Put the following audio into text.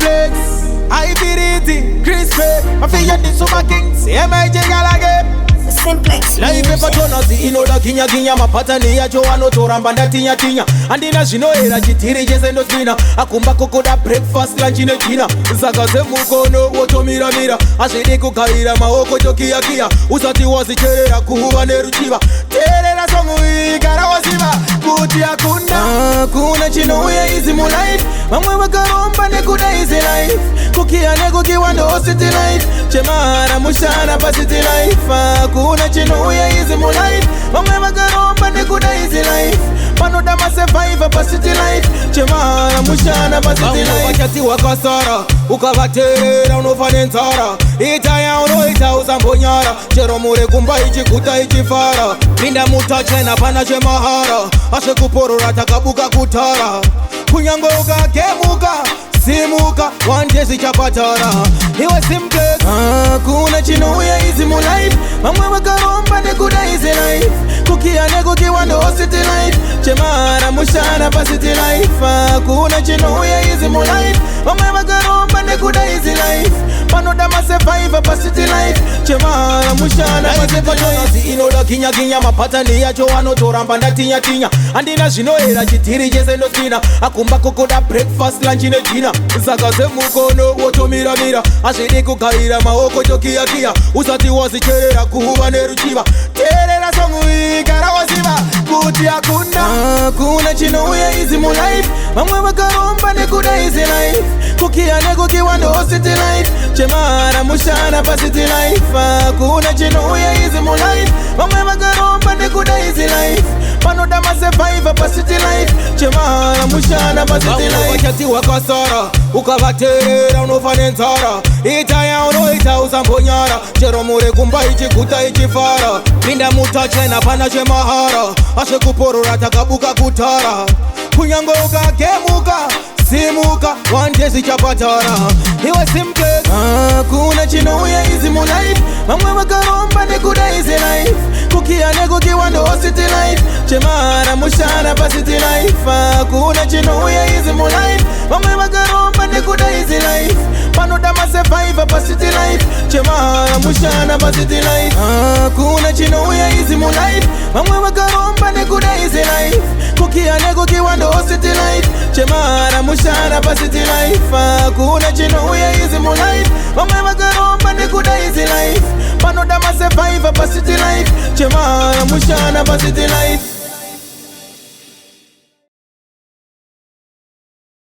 simplex, I feel it, crispy. I feel you this super king, say my jiggle again. Simplex Life ever turn us the inoda kinya kinya mapata ni ya Joano torambanda tinya tinya andina zino era chitiri jese ndo spina akumba kokoda breakfast lunch ine china zaka ze mukono woto mira mira ashidi kukaira maoko chokia kia usati wazicherera kuhuba neruchiva terera songu igara wasiva kuti akunda kuna chino uya easy mu life mamwe wakaromba nekuda easy life kukia nekukiwa ndo city life chemara mushana pa city life kuna chino uya easy mu life mamwe wakaromba nekuda easy life panoda ma survive pa city life chemara mushana pa city life wakati wakasara ukavaterera unofane nzara itaya unoita usambonyara chero mure kumba ichikuta ichifara pinda mutachena pana chemahara ashe kuporora takabuka kutara kunyango ukakemuka simuka wanje zichapatara iwe simplex kuna chino uya easy mu life mamwe wakaromba nekuda easy life kukia nekukiwa ndo city life chemara mushana pa city life kuna chino uya easy mu life mamwe wakaromba nekuda easy life panoda ma survive pa city life chemara mushana pa city life inoda kinya kinya mapata ni ya Joano toramba ndatinya tinya andina zino era chitiri jese ndo spina akumba kokoda breakfast lunch ine china zaka ze mukono woto mira mira ashidi kukaira maoko chokia kia usati wazicherera kuhuba neruchiva terera songu igara wasiva kuti akunda kuna chino uya easy mu life mamwe wakaromba nekuda easy life kukia nekukiwa ndo city life chemara mushana pa city life kuna chino uya easy mu life mamwe wakaromba nekuda easy life panoda ma survive pa city life chemara mushana pa city life wakati wakasara ukavaterera unofane nzara itaya unoita usambonyara chero mure kumba ichikuta ichifara pinda mutachena pana chemahara ashe kuporora takabuka kutara kunyango ukakemuka simuka wanje zichapatara iwe simplex kuna chino uya easy mu life mamwe wakaromba nekuda easy life kukia nekukiwa ndo city life chemara mushana pa city life kuna chino uya easy mu life mamwe wakaromba nekuda easy life panoda ma survive pa city life chemara mushana pa city life kuna chino uya easy mu life mamwe wakaromba nekuda easy life kukia nekukiwa ndo city life chemara mushana pa city life kuna chino uya easy mu life mamwe wakaromba nekuda easy life panoda ma survive pa city life chemara mushana pa city life